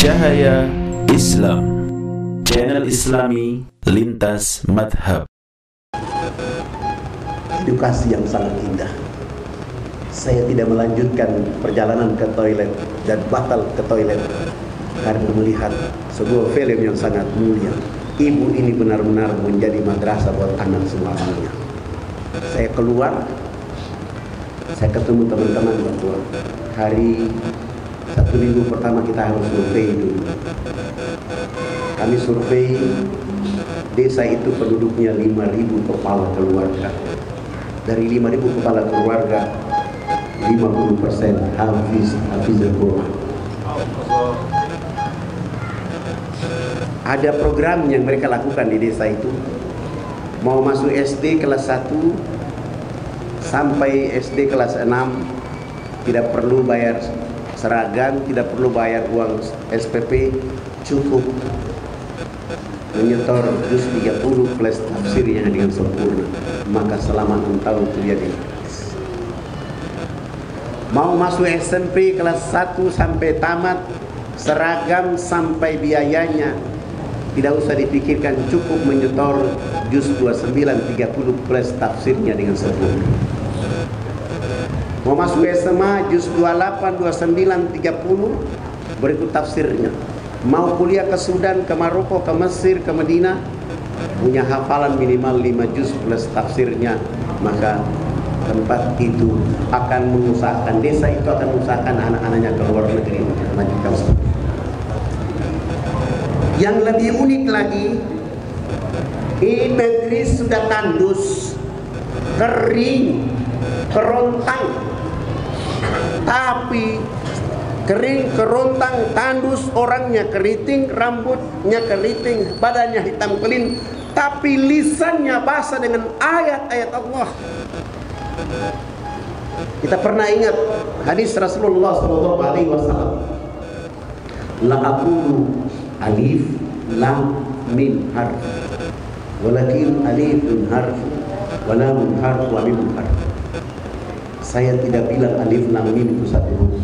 Cahaya Islam, channel Islami lintas madhab. Edukasi yang sangat indah. Saya tidak melanjutkan perjalanan ke toilet dan batal ke toilet karena melihat sebuah film yang sangat mulia. Ibu ini benar-benar menjadi madrasah buat anak semuanya. Saya keluar, saya ketemu teman-teman bahwa hari 1 minggu pertama kita harus survei dulu. Kami survei desa itu penduduknya 5.000 kepala keluarga. Dari 5.000 kepala keluarga, 50% hafizul Quran. Ada program yang mereka lakukan di desa itu. Mau masuk SD kelas 1 sampai SD kelas 6 tidak perlu bayar seragam, tidak perlu bayar uang SPP, cukup menyetor juz 30 plus tafsirnya dengan sempurna, maka selama 6 tahun kuliah di gratis. Mau masuk SMP kelas 1 sampai tamat, seragam sampai biayanya tidak usah dipikirkan, cukup menyetor juz 29 30 plus tafsirnya dengan sempurna. Mau masuk SMA juz 28 29 30 berikut tafsirnya. Mau kuliah ke Sudan, ke Maroko, ke Mesir, ke Medina, punya hafalan minimal 5 juz plus tafsirnya, maka tempat itu akan mengusahakan, desa itu akan mengusahakan anak-anaknya ke luar negeri melanjutkan studi. Yang lebih unik lagi, ini negeri sudah tandus, kering, kerontang, tapi kering, kerontang, tandus, orangnya keriting, rambutnya keriting, badannya hitam kelin, tapi lisannya basah dengan ayat-ayat Allah. Kita pernah ingat hadis Rasulullah SAW, la aqulu alif lam mim harf, walakin alifun harf wa lamun harf wa mim harf. Saya tidak bilang alif lam mim itu satu huruf,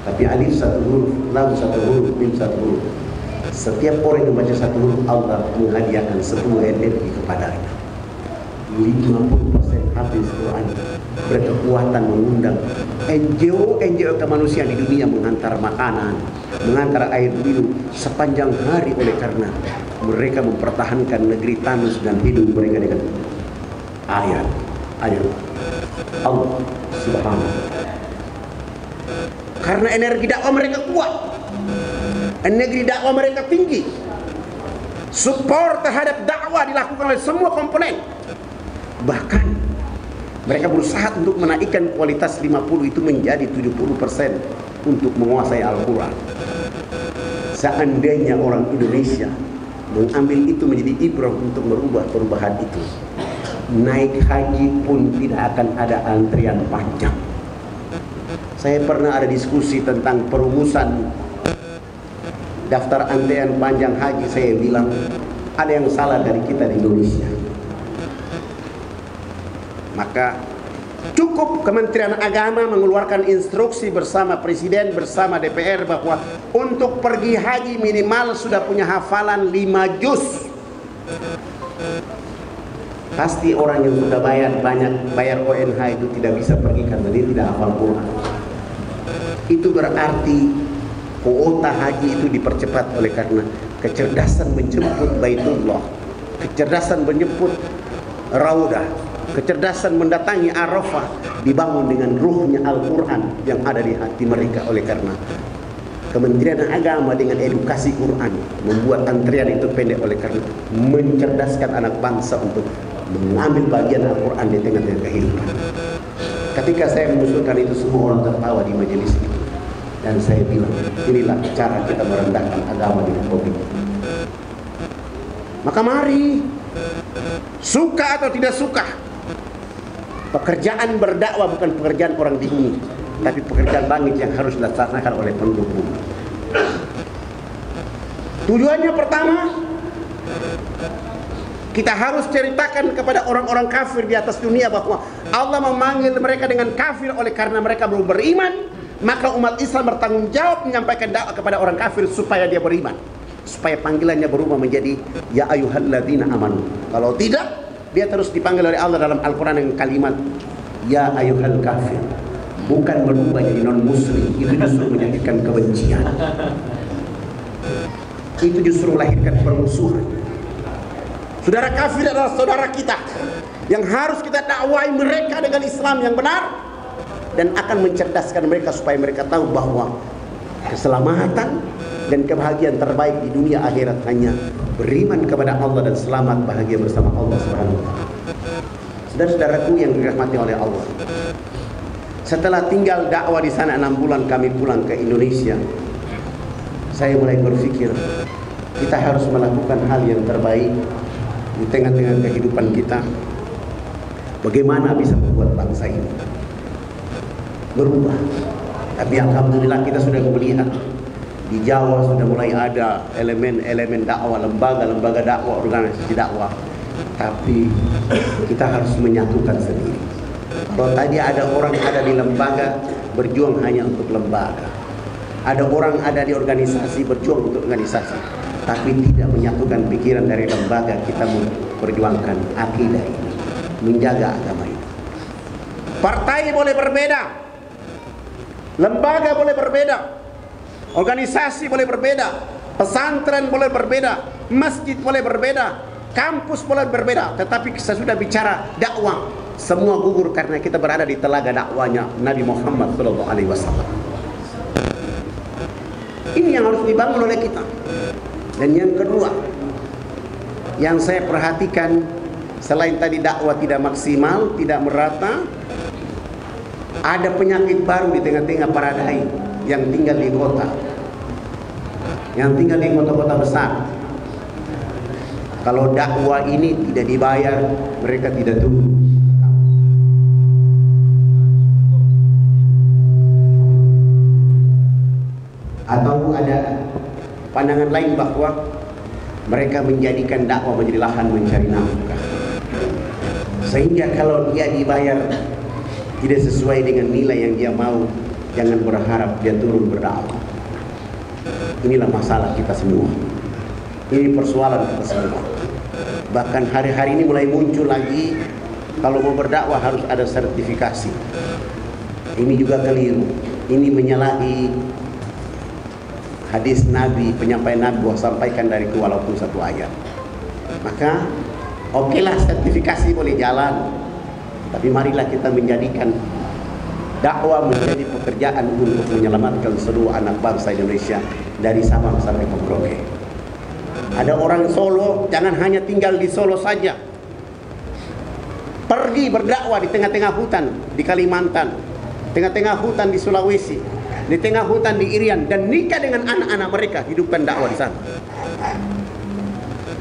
tapi alif satu huruf, lam satu huruf, mim satu huruf. Setiap orang yang baca satu huruf, Allah menghadiahkan 10 energi kepadanya. 50% hafiz Quran, berkekuatan mengundang NGO kemanusiaan di dunia, mengantar makanan, mengantar air minum sepanjang hari, oleh karena mereka mempertahankan negeri tandus dan hidup mereka dengan ayat Allah Subhanahu. Karena energi dakwah mereka kuat, energi dakwah mereka tinggi, support terhadap dakwah dilakukan oleh semua komponen. Bahkan mereka berusaha untuk menaikkan kualitas 50 itu menjadi 70% untuk menguasai Al-Quran. Seandainya orang Indonesia mengambil itu menjadi ibrah untuk merubah perubahan itu, naik haji pun tidak akan ada antrian panjang. Saya pernah ada diskusi tentang perumusan daftar antrian panjang haji. Saya bilang ada yang salah dari kita di Indonesia. Maka cukup Kementerian Agama mengeluarkan instruksi bersama Presiden, bersama DPR, bahwa untuk pergi haji minimal sudah punya hafalan 5 juz. Pasti orang yang sudah bayar ONH itu tidak bisa pergi karena dia tidak hafal Quran. Itu berarti kuota haji itu dipercepat oleh karena kecerdasan menjemput Baitullah, kecerdasan menjemput Raudah, kecerdasan mendatangi Arafah dibangun dengan ruhnya Al-Quran yang ada di hati mereka. Oleh karena Kementerian Agama dengan edukasi Quran membuat antrian itu pendek, oleh karena mencerdaskan anak bangsa untuk mengambil bagian Al-Quran di tengah-tengah kehidupan. Ketika saya mengusulkan itu, semua orang tertawa di majelis itu, dan saya bilang inilah cara kita merendahkan agama di Republik. Maka mari, suka atau tidak suka, pekerjaan berdakwah bukan pekerjaan orang di bumi, tapi pekerjaan langit yang harus dilaksanakan oleh penduduk bumi. Tujuannya pertama, kita harus ceritakan kepada orang-orang kafir di atas dunia bahwa Allah memanggil mereka dengan kafir oleh karena mereka belum beriman maka umat Islam bertanggung jawab menyampaikan dakwah kepada orang kafir supaya dia beriman, supaya panggilannya berubah menjadi ya ayyuhalladzina amanu. Kalau tidak, dia terus dipanggil oleh Allah dalam Al-Quran dengan kalimat ya ayyuhal kafir, bukan berubah jadi non muslim. Itu justru menyakitkan kebencian, itu justru melahirkan permusuhan. Saudara kafir adalah saudara kita yang harus kita dakwai mereka dengan Islam yang benar, dan akan mencerdaskan mereka supaya mereka tahu bahwa keselamatan dan kebahagiaan terbaik di dunia akhirat hanya beriman kepada Allah dan selamat bahagia bersama Allah Subhanahu wa taala. Saudara-saudaraku yang dirahmati oleh Allah, setelah tinggal dakwah di sana 6 bulan kami pulang ke Indonesia, saya mulai berpikir kita harus melakukan hal yang terbaik di tengah-tengah kehidupan kita. Bagaimana bisa membuat bangsa ini berubah? Tapi alhamdulillah kita sudah melihat di Jawa sudah mulai ada elemen-elemen dakwah, lembaga-lembaga dakwah, organisasi dakwah. Tapi kita harus menyatukan sendiri. Kalau tadi ada orang ada di lembaga berjuang hanya untuk lembaga, ada orang ada di organisasi berjuang untuk organisasi, tapi tidak menyatukan pikiran dari lembaga kita memperjuangkan akidah ini, menjaga agama ini. Partai boleh berbeda, lembaga boleh berbeda, organisasi boleh berbeda, pesantren boleh berbeda, masjid boleh berbeda, kampus boleh berbeda, tetapi saya sudah bicara dakwah, semua gugur karena kita berada di telaga dakwanya Nabi Muhammad SAW. Ini yang harus dibangun oleh kita. Dan yang kedua yang saya perhatikan, selain tadi dakwah tidak maksimal, tidak merata, ada penyakit baru di tengah-tengah para dai yang tinggal di kota, yang tinggal di kota-kota besar. Kalau dakwah ini tidak dibayar, mereka tidak tunggu. Atau ada pandangan lain bahwa mereka menjadikan dakwah menjadi lahan mencari nafkah, sehingga kalau dia dibayar tidak sesuai dengan nilai yang dia mau, jangan berharap dia turun berdakwah. Inilah masalah kita semua, ini persoalan kita semua. Bahkan hari-hari ini mulai muncul lagi, kalau mau berdakwah harus ada sertifikasi. Ini juga keliru, ini menyalahi hadis Nabi, penyampaian Nabi bahwa sampaikan dariku walaupun satu ayat. Maka okelah sertifikasi boleh jalan, tapi marilah kita menjadikan dakwah menjadi pekerjaan untuk menyelamatkan seluruh anak bangsa Indonesia dari Sabang sampai ke Merauke. Ada orang Solo, jangan hanya tinggal di Solo saja, pergi berdakwah di tengah-tengah hutan di Kalimantan, tengah-tengah hutan di Sulawesi, di tengah hutan di Irian, dan nikah dengan anak-anak mereka, hidupkan dakwah di sana.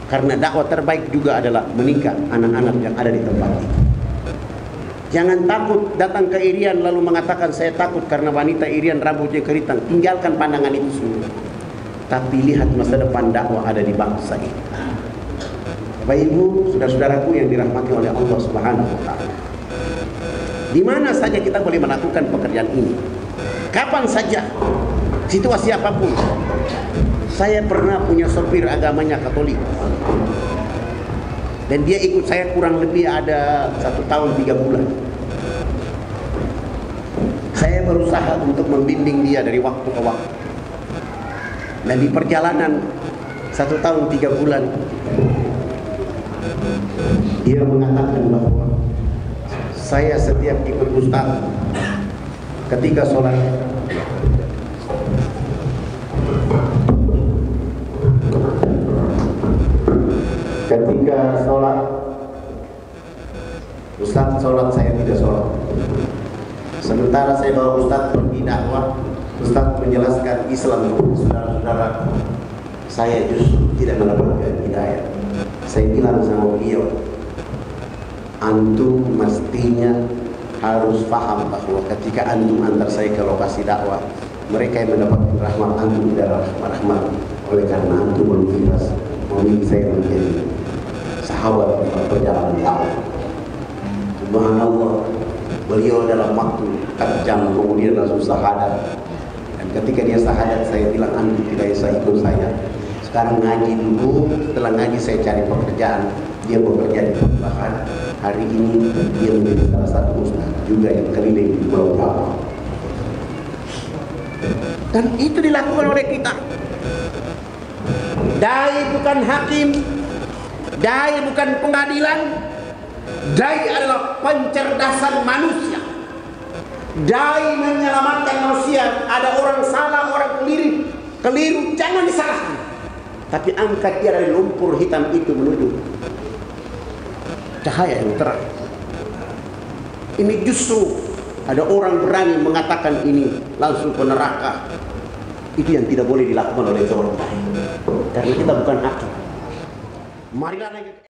Karena dakwah terbaik juga adalah menikah anak-anak yang ada di tempat itu. Jangan takut datang ke Irian lalu mengatakan saya takut karena wanita Irian rambutnya keriting. Tinggalkan pandangan itu semua, tapi lihat masa depan dakwah ada di bangsa ini. Bapak Ibu, saudara-saudaraku yang dirahmati oleh Allah Subhanahu wa taala, di mana saja kita boleh melakukan pekerjaan ini, kapan saja, situasi apapun. Saya pernah punya sopir agamanya Katolik, dan dia ikut saya kurang lebih ada 1 tahun 3 bulan. Saya berusaha untuk membimbing dia dari waktu ke waktu, dan di perjalanan 1 tahun 3 bulan dia mengatakan bahwa saya setiap ikut ustaz ketika sholat, ustaz sholat saya tidak sholat. Sementara saya bawa ustaz pergi dakwah, ustaz menjelaskan Islam kepada saudara-saudara, saya justru tidak mendapatkan hidayah. Saya bilang sama beliau, antum mestinya harus paham bahwa ketika antum antar saya ke lokasi dakwah, mereka yang mendapatkan rahmat, antum tidak rahmat. Oleh karena antum belum ikhlas memilih saya menjadi sahabat dalam perjalanan dakwah. Subhanallah, Beliau dalam waktu 4 jam kemudian langsung syahadat. Dan ketika dia syahadat, saya bilang, antum tidak bisa ikut saya. Sekarang ngaji dulu, setelah ngaji saya cari pekerjaan. Dia bekerja di Pembahan. Hari ini dia menjadi salah satu ustaz juga yang keliling di Pulau Jawa. Dan itu dilakukan oleh kita. Dai bukan hakim, dai bukan pengadilan, dai adalah pencerdasan manusia. Dai menyelamatkan manusia. Ada orang salah, orang keliru, jangan disalahkan. Tapi angkat dia dari lumpur hitam itu menuju cahaya yang terang. Ini justru ada orang berani mengatakan ini langsung ke neraka. Itu yang tidak boleh dilakukan oleh seorang dai. Karena kita bukan hakim. Marilah